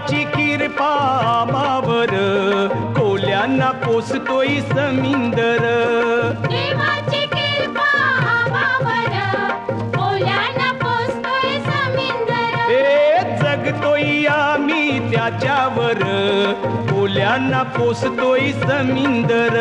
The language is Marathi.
देवाची किरपा आम्हावर कोल्यांना पोसतोय समिंदर देवाची कृपा आम्हावर कोल्यांना पोसतोय समिंदर जगतोय आम्ही त्याच्यावर कोल्यांना पोसतोय समिंदर